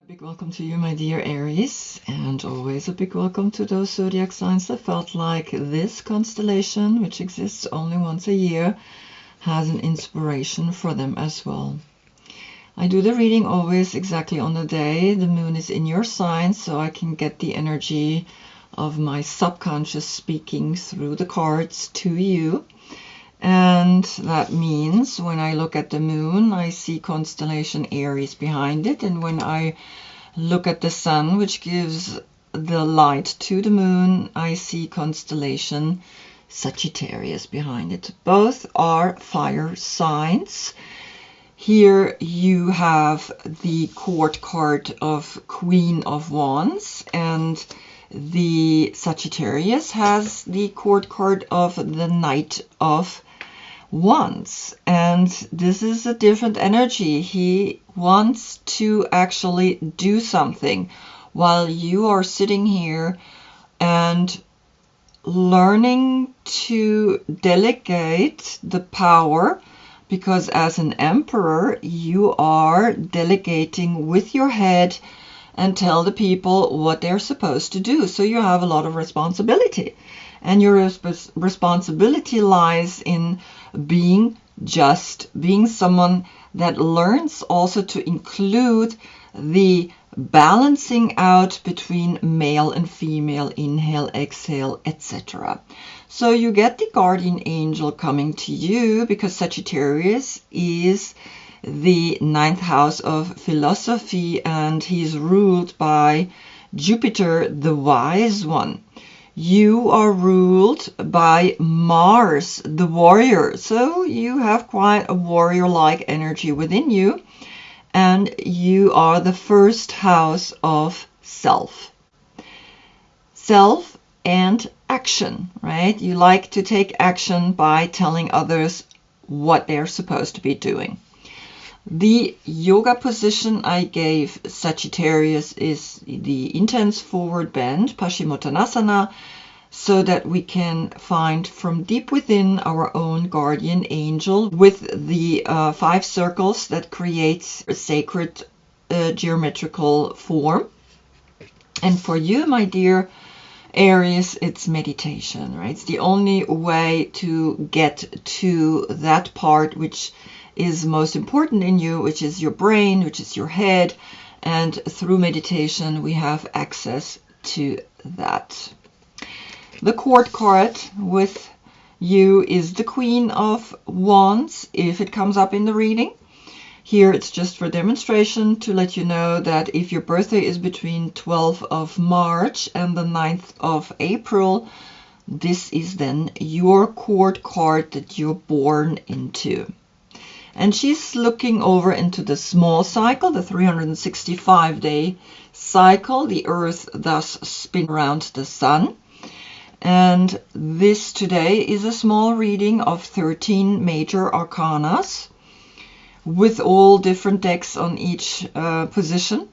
Big welcome to you, my dear Aries, and always a big welcome to those zodiac signs that felt like this constellation, which exists only once a year, has an inspiration for them as well. I do the reading always exactly on the day the moon is in your sign, so I can get the energy of my subconscious speaking through the cards to you. And that means when I look at the moon, I see constellation Aries behind it. And when I look at the sun, which gives the light to the moon, I see constellation Sagittarius behind it. Both are fire signs. Here you have the court card of Queen of Wands, and the Sagittarius has the court card of the Knight of Wands. And this is a different energy. He wants to actually do something while you are sitting here and learning to delegate the power, because as an emperor you are delegating with your head and tell the people what they're supposed to do. So you have a lot of responsibility, and your responsibility lies in being just, being someone that learns also to include the balancing out between male and female, inhale, exhale, etc. So you get the guardian angel coming to you because Sagittarius is the 9th house of philosophy, and he's ruled by Jupiter, the wise one. You are ruled by Mars, the warrior. So you have quite a warrior-like energy within you, and you are the 1st house of self. Self and action, right? You like to take action by telling others what they're supposed to be doing. The yoga position I gave Sagittarius is the intense forward bend, Paschimottanasana, so that we can find from deep within our own guardian angel with the 5 circles that creates a sacred geometrical form. And for you, my dear Aries, it's meditation, right? It's the only way to get to that part which is most important in you, which is your brain, which is your head, and through meditation we have access to that. The court card with you is the Queen of Wands, if it comes up in the reading. Here it's just for demonstration to let you know that if your birthday is between 12th of March and the 9th of April, this is then your court card that you're born into. And she's looking over into the small cycle, the 365-day cycle. The Earth thus spins around the Sun. And this today is a small reading of 13 major arcanas with all different decks on each position.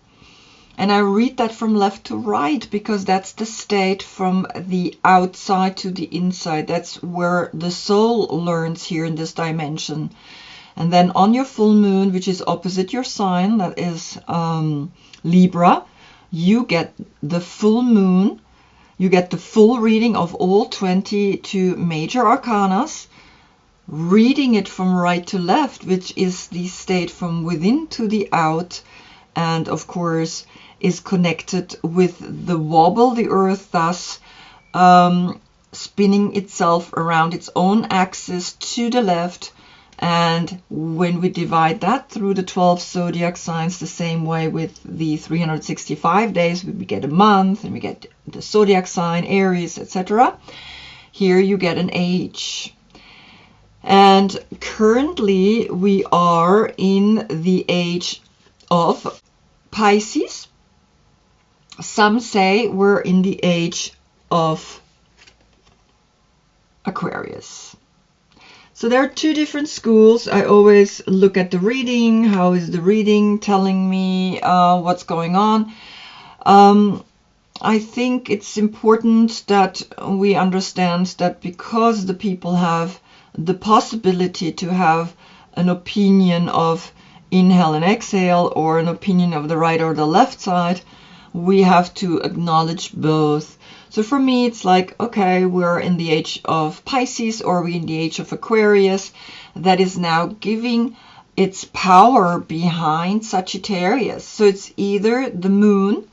And I read that from left to right because that's the state from the outside to the inside. That's where the soul learns here in this dimension. And then on your full moon, which is opposite your sign, that is Libra, you get the full moon. You get the full reading of all 22 major arcanas, reading it from right to left, which is the state from within to the out, and of course is connected with the wobble, the Earth thus spinning itself around its own axis to the left. And when we divide that through the 12 zodiac signs the same way with the 365 days, we get a month and we get the zodiac sign, Aries, etc. Here you get an age. And currently we are in the age of Pisces. Some say we're in the age of Aquarius. So there are 2 different schools. I always look at the reading. How is the reading telling me what's going on? I think it's important that we understand that because the people have the possibility to have an opinion of inhale and exhale or an opinion of the right or the left side. We have to acknowledge both. So for me, it's like, okay, we're in the age of Pisces or we're in the age of Aquarius that is now giving its power behind Sagittarius. So it's either the moon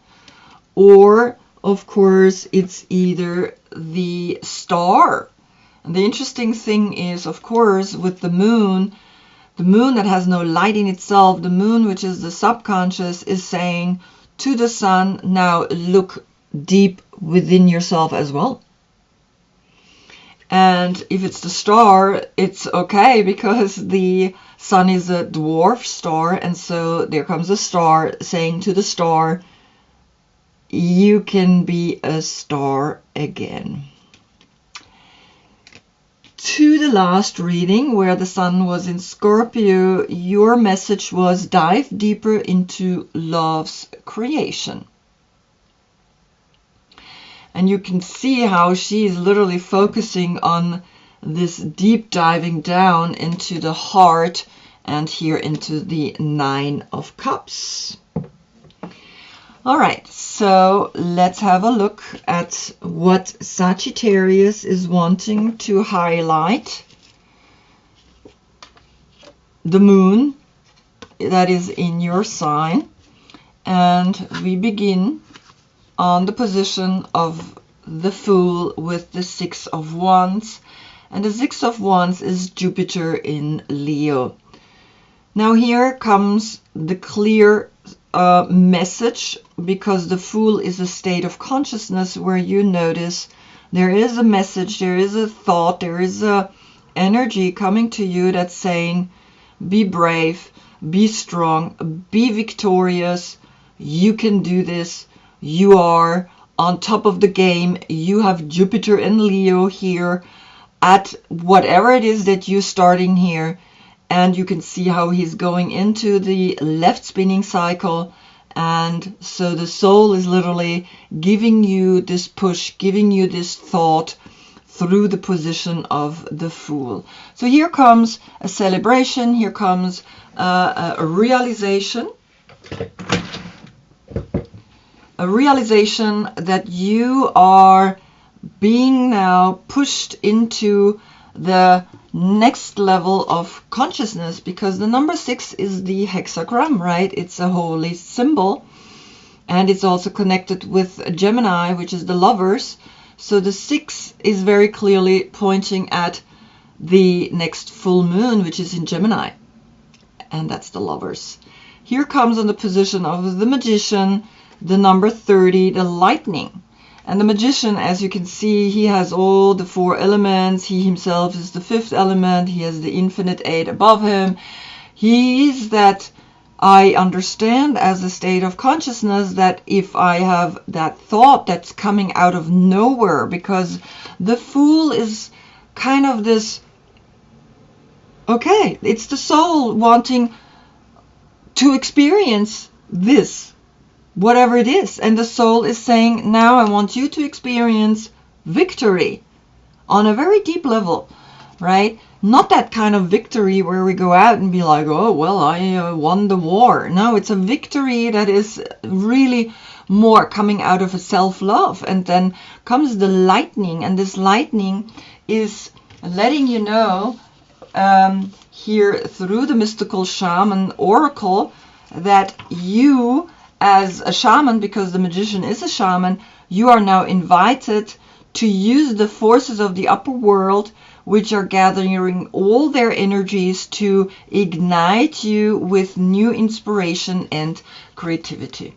or, of course, it's either the star. And the interesting thing is, of course, with the moon that has no light in itself, the moon, which is the subconscious, is saying to the sun, now look deep within yourself as well. And if it's the star, it's okay because the sun is a dwarf star, and so there comes a star saying to the star, you can be a star again. To the last reading, where the sun was in Scorpio, your message was dive deeper into love's creation. And you can see how she is literally focusing on this deep diving down into the heart and here into the Nine of Cups. All right, so let's have a look at what Sagittarius is wanting to highlight. The moon that is in your sign. And we begin on the position of the Fool with the Six of Wands. And the Six of Wands is Jupiter in Leo. Now here comes the clear message, because the Fool is a state of consciousness where you notice there is a message, there is a thought, there is a energy coming to you that's saying, be brave, be strong, be victorious, you can do this, you are on top of the game, you have Jupiter and Leo here at whatever it is that you're starting here. And you can see how he's going into the left spinning cycle. And so the soul is literally giving you this push, giving you this thought through the position of the Fool. So here comes a celebration. Here comes a realization. A realization that you are being now pushed into the next level of consciousness, because the number 6 is the hexagram, right? It's a holy symbol, and it's also connected with Gemini, which is the lovers. So the 6 is very clearly pointing at the next full moon, which is in Gemini, and that's the lovers. Here comes on the position of the Magician, the number 30, the lightning. And the Magician, as you can see, he has all the 4 elements. He himself is the 5th element. He has the infinite 8 above him. He is that I understand as a state of consciousness that if I have that thought that's coming out of nowhere, because the Fool is kind of this, okay, it's the soul wanting to experience this, whatever it is, and the soul is saying, now I want you to experience victory on a very deep level, right? Not that kind of victory where we go out and be like, oh, well, I won the war. No, it's a victory that is really more coming out of a self-love. And then comes the lightning, and this lightning is letting you know here through the mystical shaman oracle that you, as a shaman, because the Magician is a shaman, you are now invited to use the forces of the upper world, which are gathering all their energies to ignite you with new inspiration and creativity.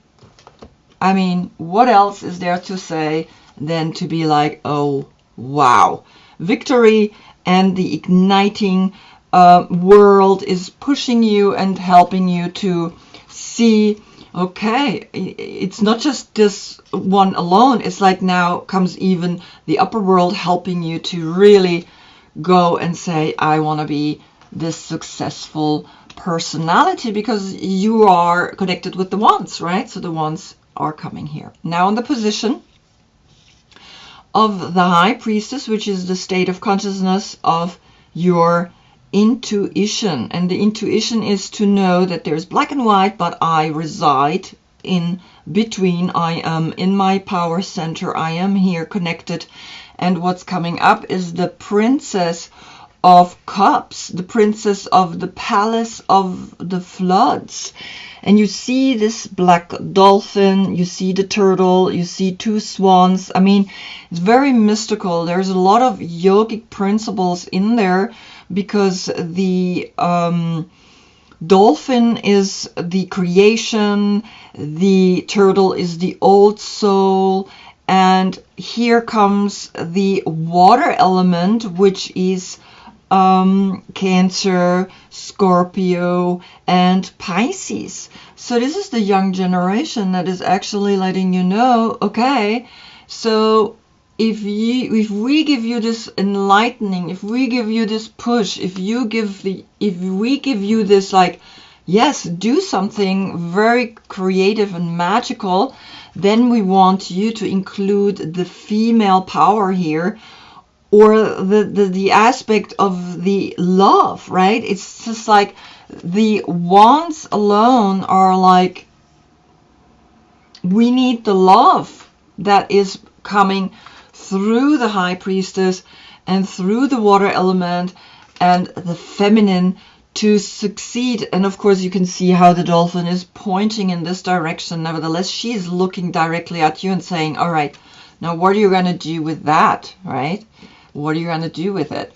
I mean, what else is there to say than to be like, oh, wow. Victory and the igniting world is pushing you and helping you to see, okay, it's not just this one alone. It's like now comes even the upper world helping you to really go and say, I want to be this successful personality, because you are connected with the wands, right? So the wands are coming here. Now in the position of the High Priestess, which is the state of consciousness of your intuition. And the intuition is to know that there's black and white, but I reside in between. I am in my power center. I am here connected. And what's coming up is the Princess of Cups, the Princess of the Palace of the Floods. And you see this black dolphin, you see the turtle, you see two swans. I mean, it's very mystical. There's a lot of yogic principles in there, because the dolphin is the creation, the turtle is the old soul, and here comes the water element, which is Cancer, Scorpio, and Pisces. So this is the young generation that is actually letting you know, okay, so if we give you this enlightening, if we give you this push, if we give you this, like, yes, do something very creative and magical, then we want you to include the female power here, or the aspect of the love, right? It's just like the wands alone are like, we need the love that is coming through the High Priestess and through the water element and the feminine to succeed. And of course you can see how the dolphin is pointing in this direction. Nevertheless, she is looking directly at you and saying, all right, now what are you going to do with that, right? What are you going to do with it?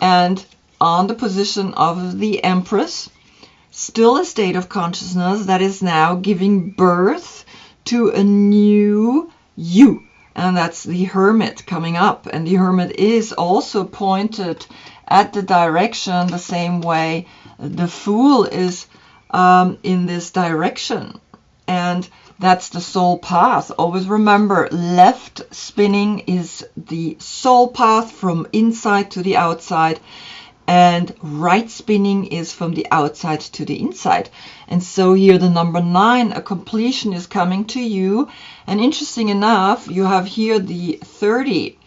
And on the position of the Empress, still a state of consciousness that is now giving birth to a new you. And that's the Hermit coming up. And the Hermit is also pointed at the direction the same way the Fool is in this direction. And that's the soul path. Always remember, left spinning is the soul path from inside to the outside, and right spinning is from the outside to the inside. And so here the number 9, a completion, is coming to you. And interesting enough, you have here the 30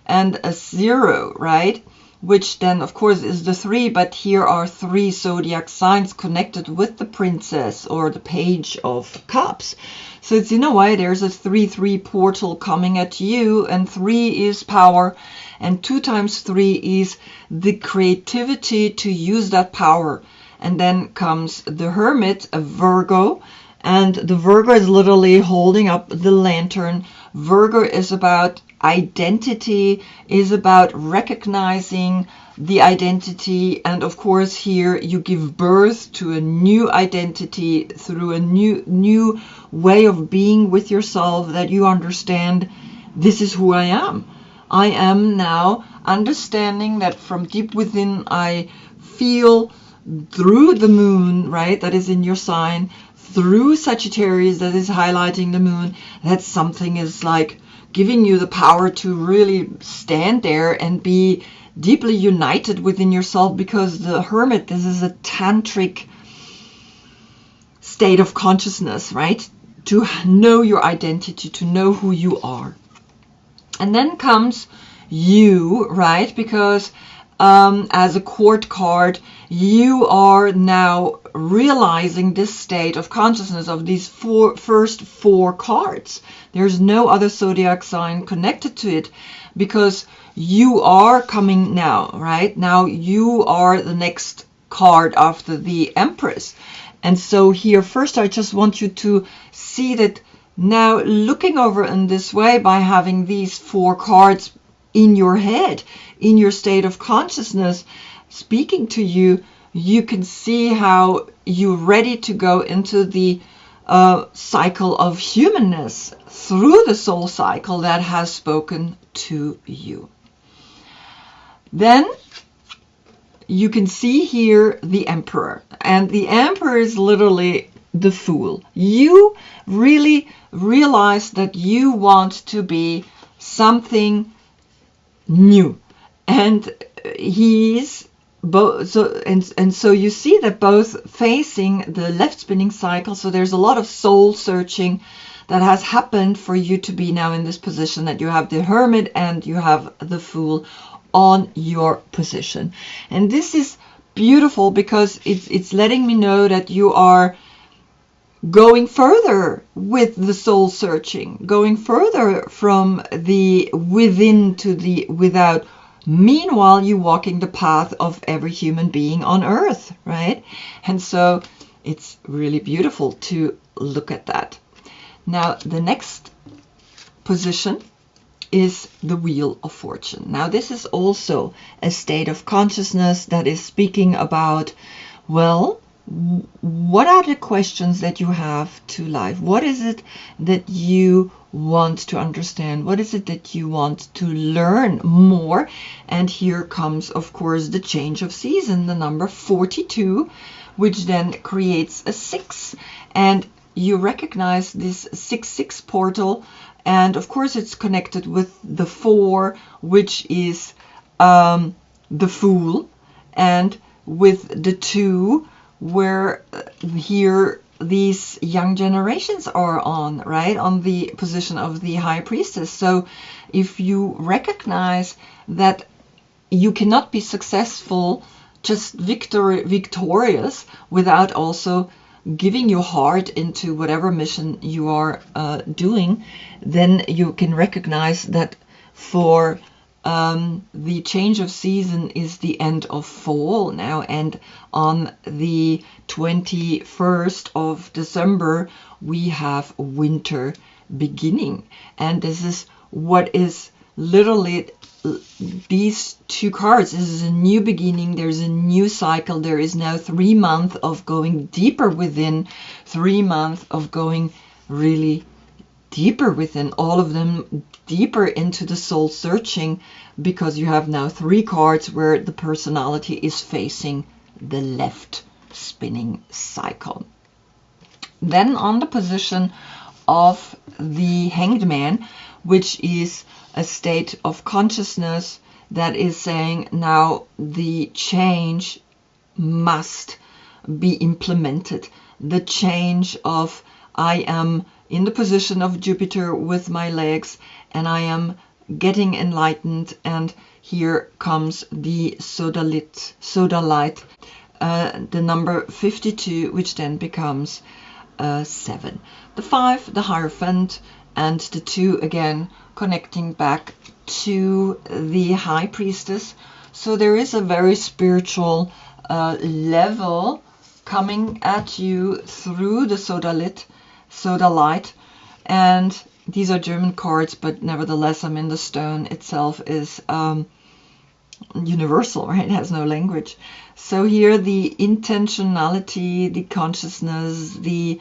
and a 0, right? Which then of course is the 3, but here are 3 zodiac signs connected with the Princess or the Page of Cups. So it's, in a way, there's a 3-3 portal coming at you, and 3 is power, and 2 times 3 is the creativity to use that power. And then comes the Hermit, a Virgo, and the Virgo is literally holding up the lantern. Virgo is about identity, is about recognizing the identity, and of course here you give birth to a new identity through a new way of being with yourself, that you understand, this is who I am. I am now understanding that from deep within I feel through the moon, right, that is in your sign, through Sagittarius that is highlighting the moon, that something is like giving you the power to really stand there and be deeply united within yourself, because the Hermit, this is a tantric state of consciousness, right? To know your identity, to know who you are. And then comes you, right? Because as a court card, you are now realizing this state of consciousness of these first 4 cards. There's no other zodiac sign connected to it, because you are coming now, right? Now you are the next card after the Empress. And so here first I just want you to see that now, looking over in this way, by having these 4 cards in your head, in your state of consciousness, speaking to you, you can see how you're ready to go into the cycle of humanness through the soul cycle that has spoken to you. Then you can see here the Emperor, and the Emperor is literally the Fool. You really realize that you want to be something new, and he's both. So you see that both facing the left spinning cycle. So there's a lot of soul searching that has happened for you to be now in this position, that you have the Hermit and you have the Fool on your position. And this is beautiful because it's letting me know that you are going further with the soul searching, going further from the within to the without. Meanwhile, you walking the path of every human being on earth, right? And so it's really beautiful to look at that. Now, the next position is the Wheel of Fortune. Now, this is also a state of consciousness that is speaking about, well, what are the questions that you have to life? What is it that you want to understand? What is it that you want to learn more? And here comes, of course, the change of season, the number 42, which then creates a 6. And you recognize this 6-6 portal. And of course, it's connected with the 4, which is the Fool, and with the 2, where here these young generations are on, right? On the position of the High Priestess. So if you recognize that you cannot be successful, just victorious, without also giving your heart into whatever mission you are doing, then you can recognize that for the change of season is the end of fall now, and on the 21st of December we have winter beginning. And this is what is literally these 2 cards. This is a new beginning. There's a new cycle. There is now 3 months of going deeper within, 3 months of going really deeper within, all of them deeper into the soul searching, because you have now 3 cards where the personality is facing the left spinning cycle. Then on the position of the Hanged Man, which is a state of consciousness that is saying now the change must be implemented. The change of, I am in the position of Jupiter with my legs and I am getting enlightened, and here comes the sodalite, the number 52, which then becomes 7. The 5, the Hierophant, and the 2 again connecting back to the High Priestess. So there is a very spiritual level coming at you through the sodalite, and these are German cards, but nevertheless, I mean, the stone itself is universal, right? It has no language. So here the intentionality, the consciousness, the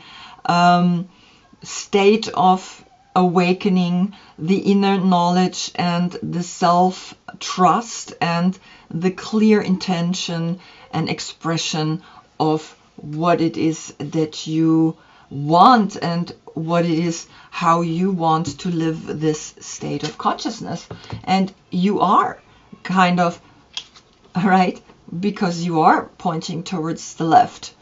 state of awakening, the inner knowledge and the self-trust and the clear intention and expression of what it is that you want and what it is, how you want to live this state of consciousness. And you are kind of, right, because you are pointing towards the left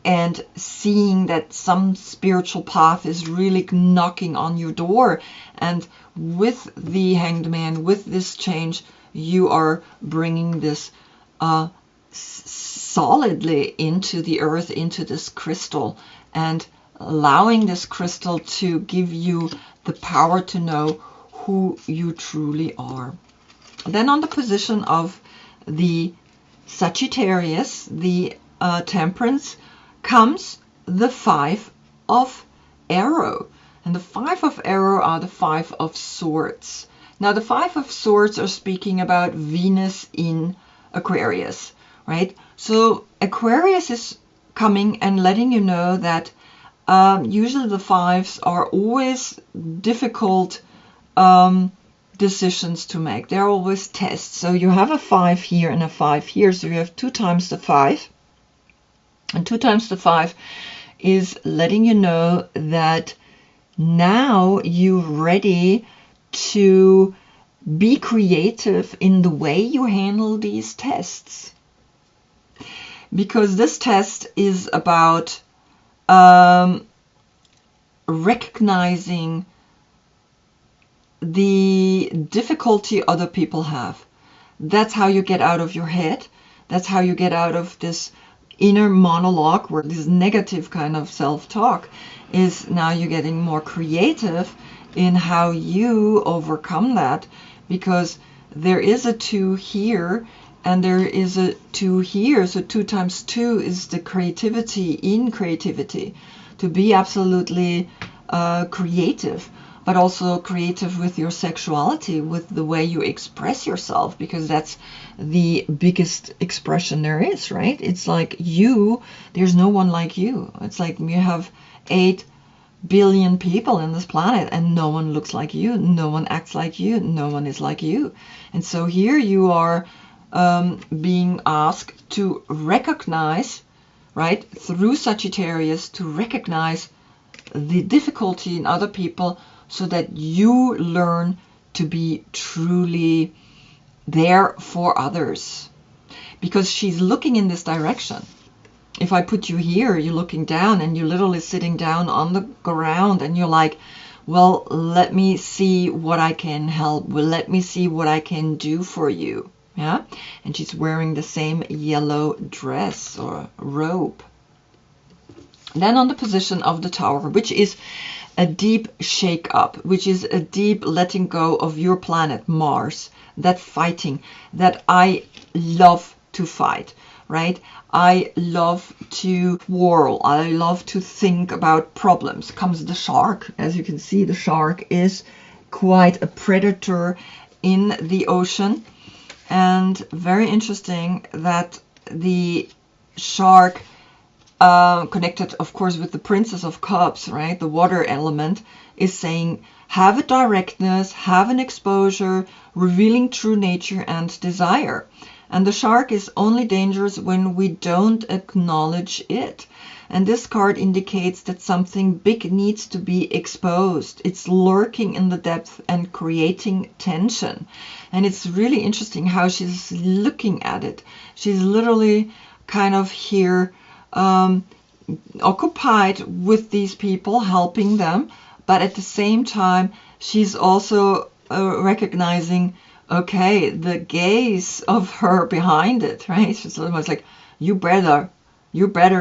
and seeing that some spiritual path is really knocking on your door. And with the Hanged Man, with this change, you are bringing this solidly into the earth, into this crystal, and allowing this crystal to give you the power to know who you truly are. Then on the position of the Sagittarius, the Temperance, comes the 5 of Arrow. And the 5 of Arrow are the 5 of Swords. Now the 5 of Swords are speaking about Venus in Aquarius, right? So Aquarius is coming and letting you know that usually the 5s are always difficult decisions to make. They're always tests. So you have a 5 here and a 5 here. So you have 2 times the 5. And 2 times the 5 is letting you know that now you're ready to be creative in the way you handle these tests. Because this test is about recognizing the difficulty other people have. That's how you get out of your head. That's how you get out of this inner monologue, where this negative kind of self-talk is. Now you're getting more creative in how you overcome that, because there is a 2 here and there is a 2 here. So 2 times 2 is the creativity in creativity, to be absolutely creative, but also creative with your sexuality, with the way you express yourself, because that's the biggest expression there is, right? It's like you, there's no one like you. It's like you have 8 billion people in this planet and no one looks like you, no one acts like you, no one is like you. And so here you are being asked to recognize, right, through Sagittarius, to recognize the difficulty in other people, so that you learn to be truly there for others. Because she's looking in this direction. If I put you here, you're looking down and you're literally sitting down on the ground and you're like, well, let me see what I can help. Well, let me see what I can do for you. Yeah. And she's wearing the same yellow dress or robe. Then on the position of the Tower, which is a deep shake-up, which is a deep letting go of your planet, Mars, that fighting, that I love to fight, right? I love to whirl. I love to think about problems. Comes the shark. As you can see, the shark is quite a predator in the ocean. And very interesting that the shark, connected, of course, with the Princess of Cups, right? The water element is saying, have a directness, have an exposure, revealing true nature and desire. And the shark is only dangerous when we don't acknowledge it. And this card indicates that something big needs to be exposed. It's lurking in the depth and creating tension. And it's really interesting how she's looking at it. She's literally kind of here occupied with these people, helping them, but at the same time she's also recognizing, okay, the gaze of her behind it, right? She's almost like, you better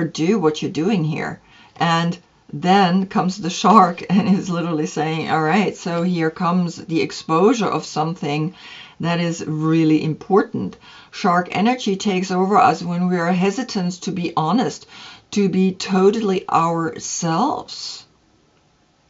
do what you're doing here. And then comes the shark and is literally saying, all right, so here comes the exposure of something that is really important. Shark energy takes over us when we are hesitant to be honest, to be totally ourselves.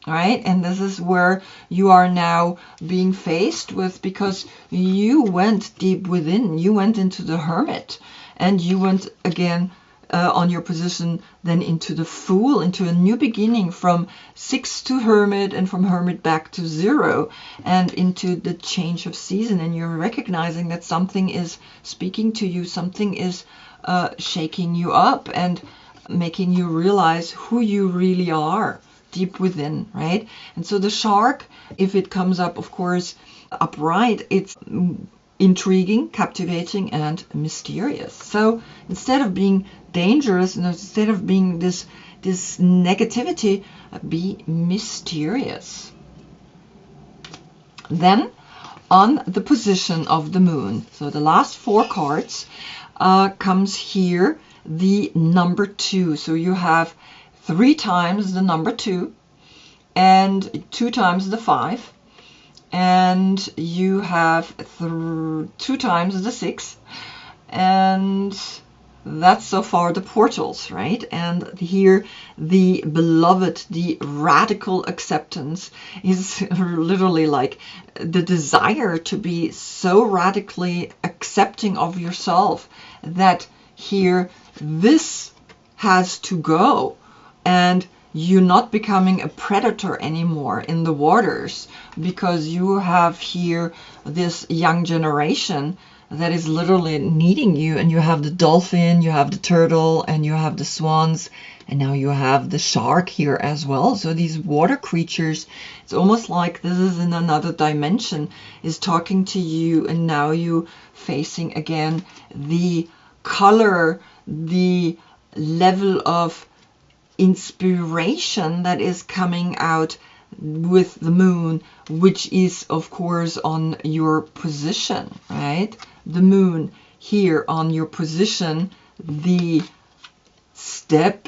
All right, and this is where you are now being faced with, because you went deep within, you went into the hermit, and you went again on your position then into the Fool, into a new beginning, from 6 to hermit and from hermit back to 0, and into the change of season. And you're recognizing that something is speaking to you, something is shaking you up and making you realize who you really are deep within, right? And so the shark, if it comes up, of course, upright, it's intriguing, captivating, and mysterious. So instead of being dangerous, and instead of being this negativity, be mysterious. Then on the position of the moon, so the last 4 cards comes here the number 2. So you have 3 times the number 2 and 2 times the 5, and you have 2 times the 6, and that's so far the portals, right? And here the beloved, the radical acceptance is literally like the desire to be so radically accepting of yourself that here this has to go, and you're not becoming a predator anymore in the waters, because you have here this young generation that is literally needing you. And you have the dolphin, you have the turtle, and you have the swans, and now you have the shark here as well. So these water creatures, it's almost like this is in another dimension, is talking to you, and now you facing again the color, the level of inspiration that is coming out with the moon, which is of course on your position, right? The moon here on your position, the step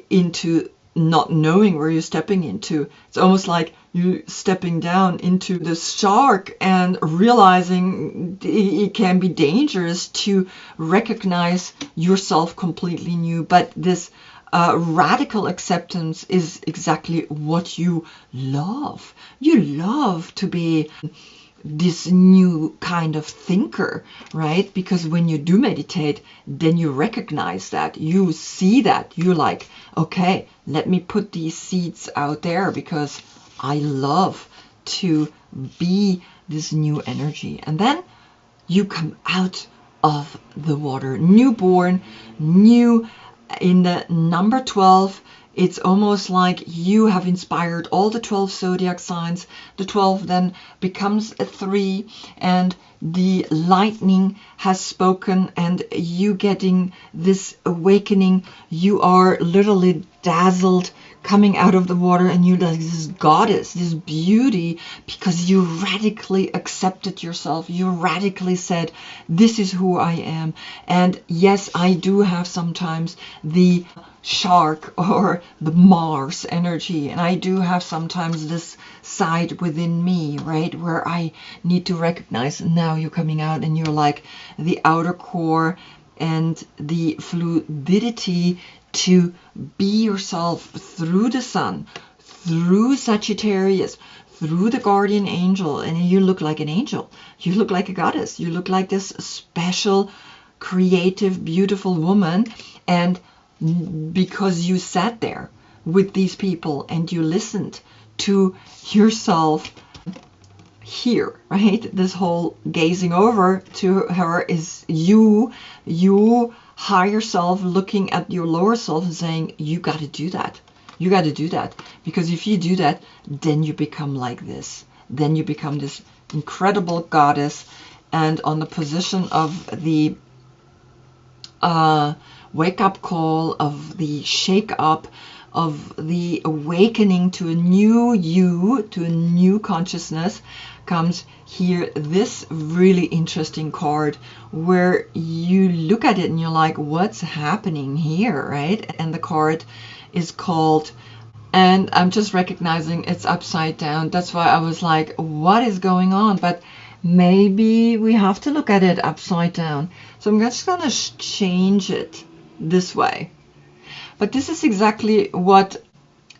into not knowing where you're stepping into. It's almost like you stepping down into the shark and realizing it can be dangerous to recognize yourself completely new. But this radical acceptance is exactly what you love. You love to be this new kind of thinker, right? Because when you do meditate, then you recognize that, you see that, you're like, okay, let me put these seeds out there because I love to be this new energy. And then you come out of the water, newborn, new. In the number 12, it's almost like you have inspired all the 12 zodiac signs. The 12 then becomes a 3, and the lightning has spoken, and you getting this awakening. You are literally dazzled coming out of the water, and you're like this goddess, this beauty, because you radically accepted yourself. You radically said, this is who I am. And yes, I do have sometimes the shark or the Mars energy, and I do have sometimes this side within me, right, where I need to recognize. Now you're coming out and you're like the outer core and the fluidity to be yourself through the sun, through Sagittarius, through the guardian angel. And you look like an angel, you look like a goddess, you look like this special, creative, beautiful woman. And because you sat there with these people and you listened to yourself here, right? This whole gazing over to her is you higher self looking at your lower self and saying, you got to do that. You got to do that. Because if you do that, then you become like this. Then you become this incredible goddess. And on the position of the wake-up call, of the shake-up, of the awakening to a new you, to a new consciousness, comes here this really interesting card where you look at it and you're like, what's happening here, right? And the card is called, and I'm just recognizing it's upside down. That's why I was like, what is going on? But maybe we have to look at it upside down. So I'm just going to change it this way. But this is exactly what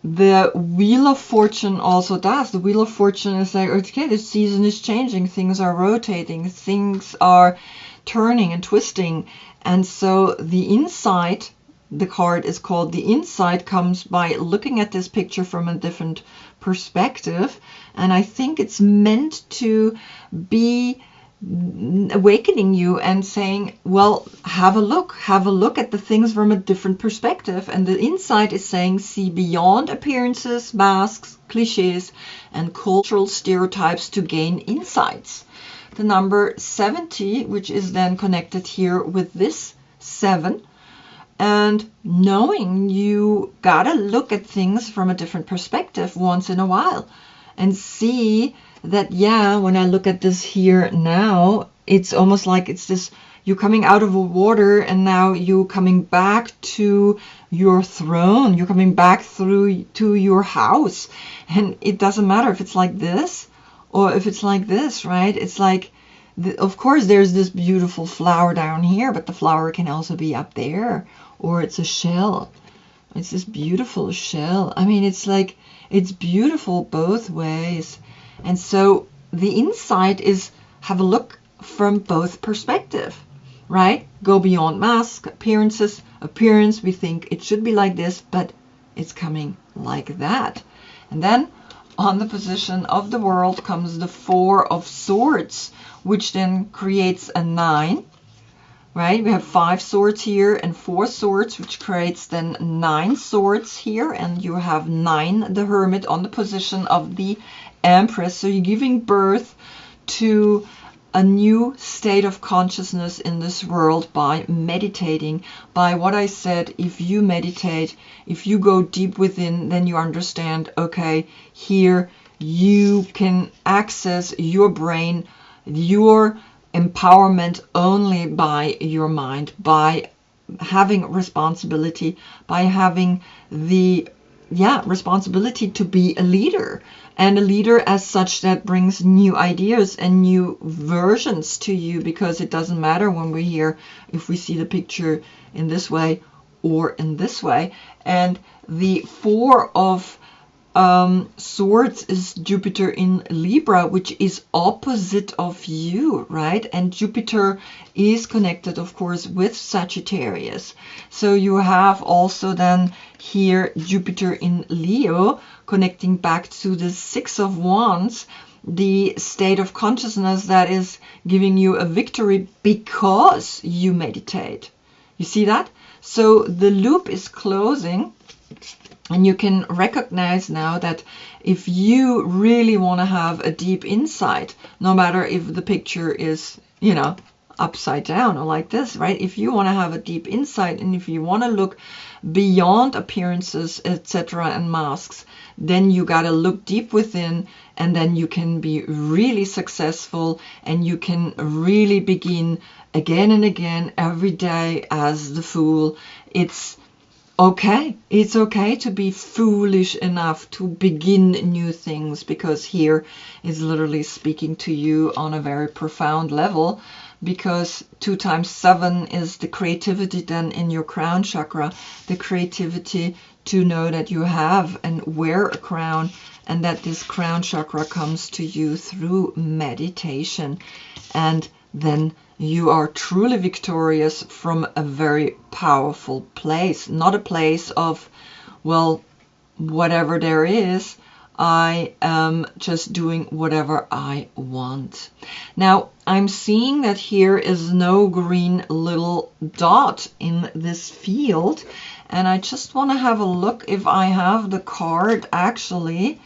the Wheel of Fortune also does. The Wheel of Fortune is like, okay, the season is changing, things are rotating, things are turning and twisting. And so the insight, the card is called the insight, comes by looking at this picture from a different perspective. And I think it's meant to be awakening you and saying, well, have a look at the things from a different perspective. And the insight is saying, see beyond appearances, masks, cliches, and cultural stereotypes to gain insights. The number 70, which is then connected here with this 7, and knowing you gotta look at things from a different perspective once in a while and see that, yeah, when I look at this here now, it's almost like it's this, you're coming out of the water and now you're coming back to your throne, you're coming back through to your house. And it doesn't matter if it's like this or if it's like this, right? It's like, of course there's this beautiful flower down here, but the flower can also be up there, or it's a shell. It's this beautiful shell. I mean, it's like, it's beautiful both ways. And so the insight is, have a look from both perspectives, right? Go beyond mask, appearances. Appearance, we think it should be like this, but it's coming like that. And then on the position of the world comes the 4 of Swords, which then creates a 9, right? We have 5 swords here and 4 swords, which creates then 9 swords here. And you have 9, the Hermit, on the position of the Empress. So you're giving birth to a new state of consciousness in this world by meditating, by what I said. If you meditate, if you go deep within, then you understand, okay, here you can access your brain, your empowerment only by your mind, by having responsibility, by having the responsibility to be a leader, and a leader as such that brings new ideas and new versions to you, because it doesn't matter when we're here if we see the picture in this way or in this way. And the Four of Swords is Jupiter in Libra, which is opposite of you, right? And Jupiter is connected, of course, with Sagittarius. So you have also then here Jupiter in Leo, connecting back to the Six of Wands, the state of consciousness that is giving you a victory because you meditate. You see that? So the loop is closing. And you can recognize now that if you really want to have a deep insight, no matter if the picture is, you know, upside down or like this, right? If you want to have a deep insight, and if you want to look beyond appearances, etc., and masks, then you got to look deep within, and then you can be really successful, and you can really begin again and again every day as the Fool. It's okay to be foolish enough to begin new things, because here is literally speaking to you on a very profound level, because 2 times 7 is the creativity then in your crown chakra, the creativity to know that you have and wear a crown, and that this crown chakra comes to you through meditation. And then you are truly victorious from a very powerful place, not a place of, well, whatever there is, I am just doing whatever I want. Now, I'm seeing that here is no green little dot in this field, and I just want to have a look if I have the card actually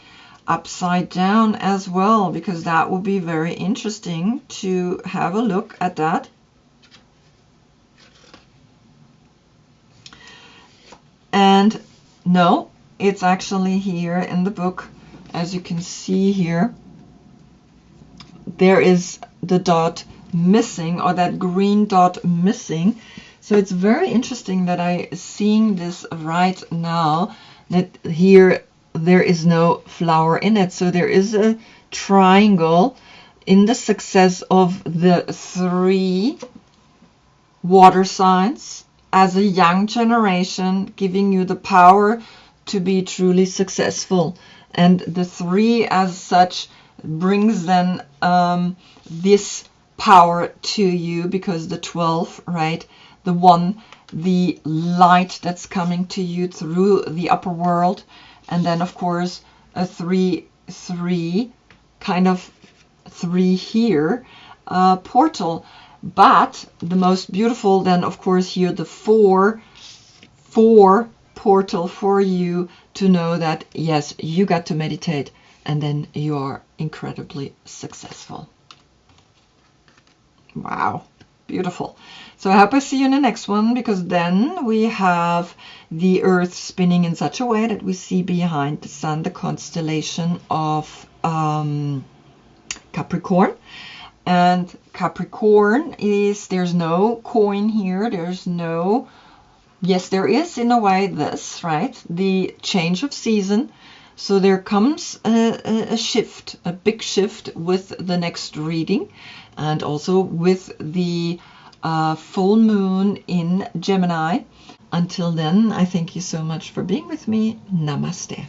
upside down as well, because that would be very interesting to have a look at that. And no, it's actually here in the book. As you can see here, there is the dot missing, or that green dot missing. So it's very interesting that I seeing this right now, that here there is no flower in it. So there is a triangle in the success of the 3 water signs as a young generation, giving you the power to be truly successful. And the 3 as such brings then this power to you, because the 12, right, the 1, the light that's coming to you through the upper world. And then, of course, a 3, 3, kind of 3 here, portal. But the most beautiful then, of course, here, the 4, 4 portal for you to know that, yes, you got to meditate, and then you are incredibly successful. Wow, beautiful. So I hope I see you in the next one, because then we have the Earth spinning in such a way that we see behind the Sun the constellation of Capricorn. And Capricorn is, there's no coin here, there's no, yes, there is in a way this, right, the change of season. So there comes a shift, a big shift with the next reading, and also with the full moon in Gemini. Until then, I thank you so much for being with me. Namaste.